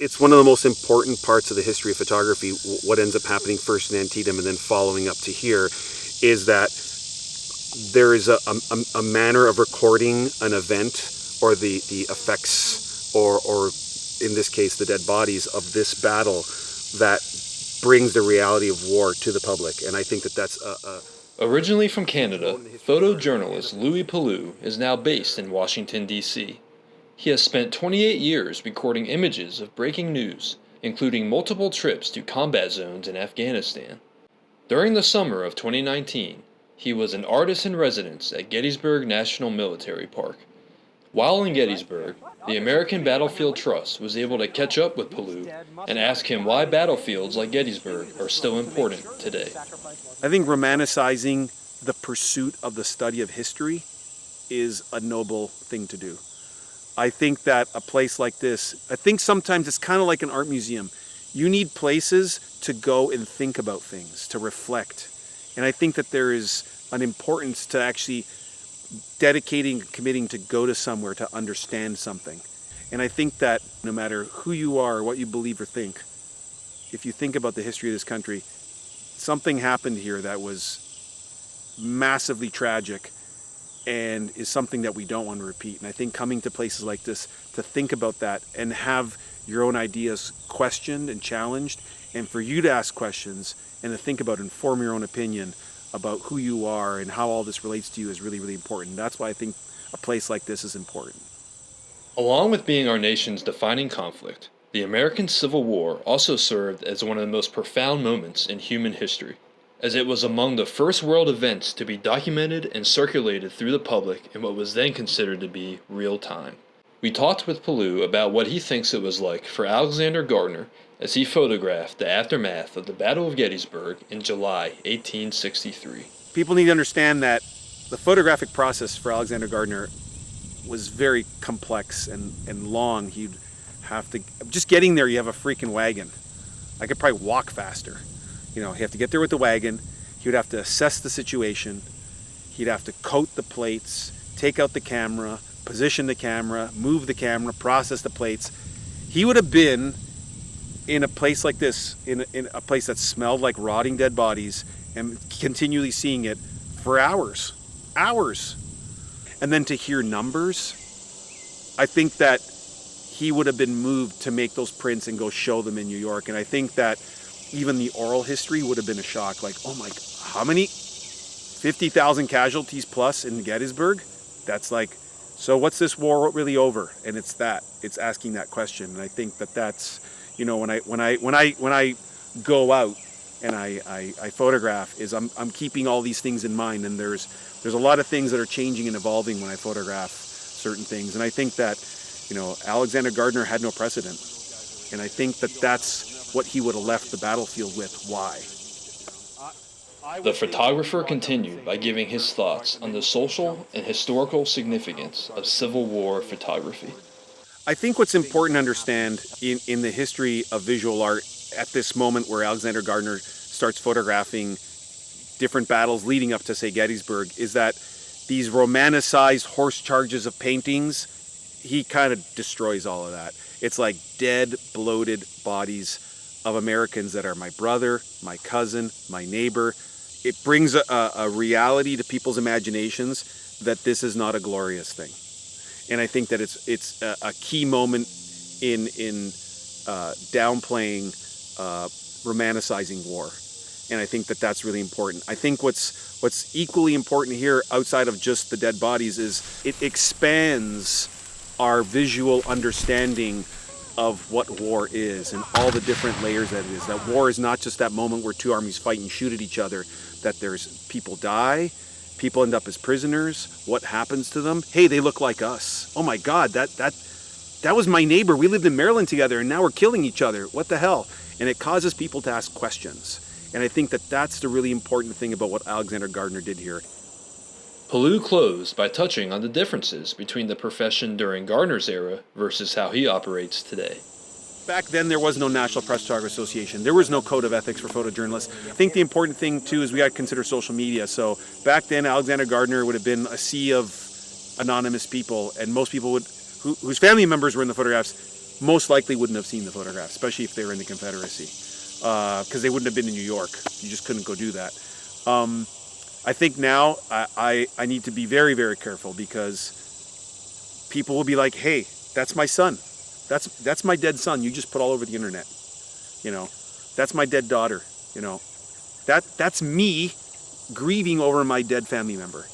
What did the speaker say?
it's one of the most important parts of the history of photography. What ends up happening first in Antietam and then following up to here is that there is a manner of recording an event or the effects or in this case the dead bodies of this battle that brings the reality of war to the public. And I think that that's Originally from Canada, photojournalist Louie Palu is now based in Washington, D.C. He has spent 28 years recording images of breaking news, including multiple trips to combat zones in Afghanistan. During the summer of 2019, he was an artist in residence at Gettysburg National Military Park. While in Gettysburg, the American Battlefield Trust was able to catch up with Palu and ask him why battlefields like Gettysburg are still important today. I think romanticizing the pursuit of the study of history is a noble thing to do. I think that a place like this, I think sometimes it's kind of like an art museum. You need places to go and think about things, to reflect. And I think that there is an importance to actually dedicating, committing to go to somewhere to understand something. And I think that no matter who you are, or what you believe or think, if you think about the history of this country, something happened here that was massively tragic and is something that we don't want to repeat. And I think coming to places like this to think about that and have your own ideas questioned and challenged, and for you to ask questions and to think about and form your own opinion about who you are and how all this relates to you is really, really important. That's why I think a place like this is important. Along with being our nation's defining conflict, the American Civil War also served as one of the most profound moments in human history, as it was among the first world events to be documented and circulated through the public in what was then considered to be real time. We talked with Palu about what he thinks it was like for Alexander Gardner as he photographed the aftermath of the Battle of Gettysburg in July 1863. People need to understand that the photographic process for Alexander Gardner was very complex and long. He'd have to, just getting there, you have a freaking wagon. I could probably walk faster. You know, he'd have to get there with the wagon. He would have to assess the situation. He'd have to coat the plates, take out the camera, position the camera, move the camera, process the plates. He would have been in a place like this, in a place that smelled like rotting dead bodies, and continually seeing it for hours. And then to hear numbers, I think that he would have been moved to make those prints and go show them in New York. And I think that even the oral history would have been a shock. Like, oh my, how many? 50,000 casualties plus in Gettysburg? That's like, so what's this war really over? And it's asking that question. And I think that that's, you know, when I go out and I photograph, is I'm keeping all these things in mind. And there's a lot of things that are changing and evolving when I photograph certain things. And I think that, you know, Alexander Gardner had no precedent. And I think that that's what he would have left the battlefield with. Why? The photographer continued by giving his thoughts on the social and historical significance of Civil War photography. I think what's important to understand in the history of visual art at this moment where Alexander Gardner starts photographing different battles leading up to, say, Gettysburg, is that these romanticized horse charges of paintings, he kind of destroys all of that. It's like dead, bloated bodies of Americans that are my brother, my cousin, my neighbor. It brings a reality to people's imaginations that this is not a glorious thing. And I think that it's a key moment in downplaying, romanticizing war. And I think that that's really important. I think what's equally important here, outside of just the dead bodies, is it expands our visual understanding of what war is and all the different layers that it is. That war is not just that moment where two armies fight and shoot at each other, that there's people die, people end up as prisoners, what happens to them? Hey, they look like us. Oh my God, that was my neighbor. We lived in Maryland together and now we're killing each other. What the hell? And it causes people to ask questions. And I think that that's the really important thing about what Alexander Gardner did here. Palu closed by touching on the differences between the profession during Gardner's era versus how he operates today. Back then, there was no National Press Photography Association. There was no code of ethics for photojournalists. I think the important thing, too, is we got to consider social media. So back then, Alexander Gardner would have been a sea of anonymous people, and most people whose family members were in the photographs, most likely wouldn't have seen the photograph, especially if they were in the Confederacy, because they wouldn't have been in New York. You just couldn't go do that. I think now I need to be very, very careful, because people will be like, hey, that's my son. That's my dead son. You just put all over the internet. You know, that's my dead daughter. You know, that's me grieving over my dead family member.